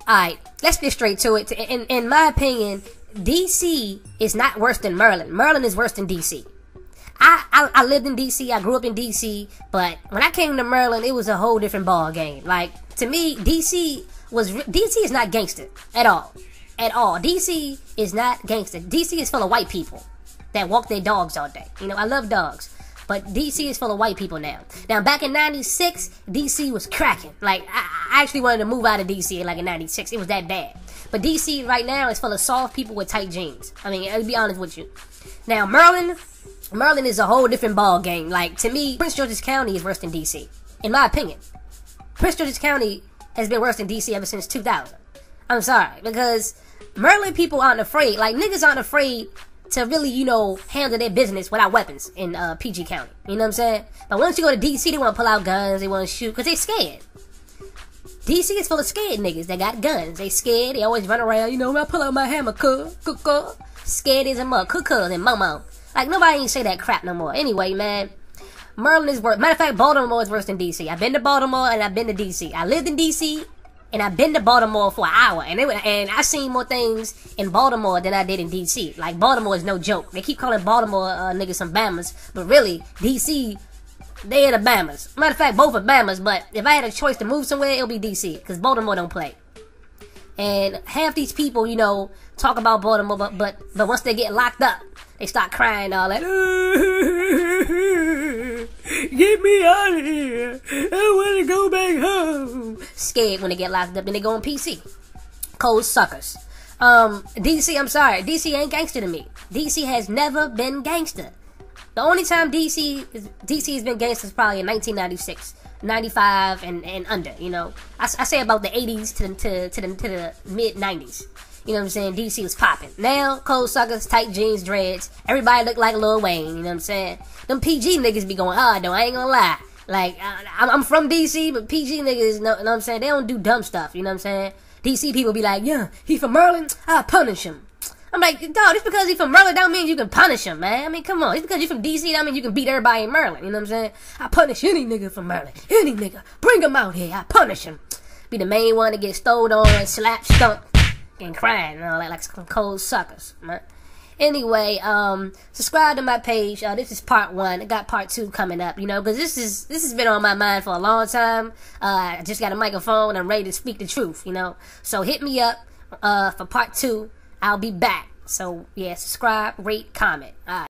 Alright, let's get straight to it. In my opinion, DC is not worse than Maryland. Maryland is worse than DC. I lived in DC, I grew up in DC, but when I came to Maryland, it was a whole different ball game. Like, to me, DC is not gangster at all. At all. DC is not gangster. DC is full of white people that walk their dogs all day. You know, I love dogs. But DC is full of white people now. Now, back in 96, DC was cracking. Like, I actually wanted to move out of DC like in 96. It was that bad. But DC right now is full of soft people with tight jeans. I mean, I'll be honest with you. Now, Maryland is a whole different ball game. Like, to me, Prince George's County is worse than DC. In my opinion. Prince George's County has been worse than DC ever since 2000. I'm sorry. Because Maryland people aren't afraid. Like, niggas aren't afraid to really, you know, handle their business without weapons in PG County. You know what I'm saying? But once you go to DC, they want to pull out guns, they want to shoot, because they scared. DC is full of scared niggas that got guns. They scared, they always run around, you know, I pull out my hammer, scared as a mug, and momo. Like, nobody ain't say that crap no more. Anyway, man, Maryland is worse. Matter of fact, Baltimore is worse than DC. I've been to Baltimore and I've been to DC. I lived in DC and I've been to Baltimore for an hour, and I seen more things in Baltimore than I did in DC. Like, Baltimore is no joke. They keep calling Baltimore niggas some Bamas, but really, DC, they are the Bamas. Matter of fact, both are Bamas, but if I had a choice to move somewhere, it'll be DC, because Baltimore don't play. And half these people, you know, talk about Baltimore, but once they get locked up, they start crying all like, get me out of here, I want to go back home. Scared when they get locked up and they go on PC. Cold suckers. DC, I'm sorry, DC ain't gangster to me. DC has never been gangster. The only time DC has been gangster is probably in 1996, 95 and under, you know. I say about the 80s to the mid 90s. You know what I'm saying? DC was popping. Now, cold suckers, tight jeans, dreads. Everybody look like Lil Wayne. You know what I'm saying? Them PG niggas be going hard though. I ain't gonna lie. Like, I'm from DC, but PG niggas, you know what I'm saying? They don't do dumb stuff. You know what I'm saying? DC people be like, yeah, he from Maryland, I'll punish him. I'm like, dog, just because he from Maryland don't mean you can punish him, man. I mean, come on. Just because you from DC don't mean you can beat everybody in Maryland. You know what I'm saying? I punish any nigga from Maryland. Any nigga. Bring him out here. I punish him. Be the main one to get stole on, slapped, stumped, and crying, you know, like some cold suckers, man. Anyway, subscribe to my page. This is part 1. I got part 2 coming up, you know, because this has been on my mind for a long time. I just got a microphone and I'm ready to speak the truth, you know. So hit me up for part 2. I'll be back. So yeah, subscribe, rate, comment. All right.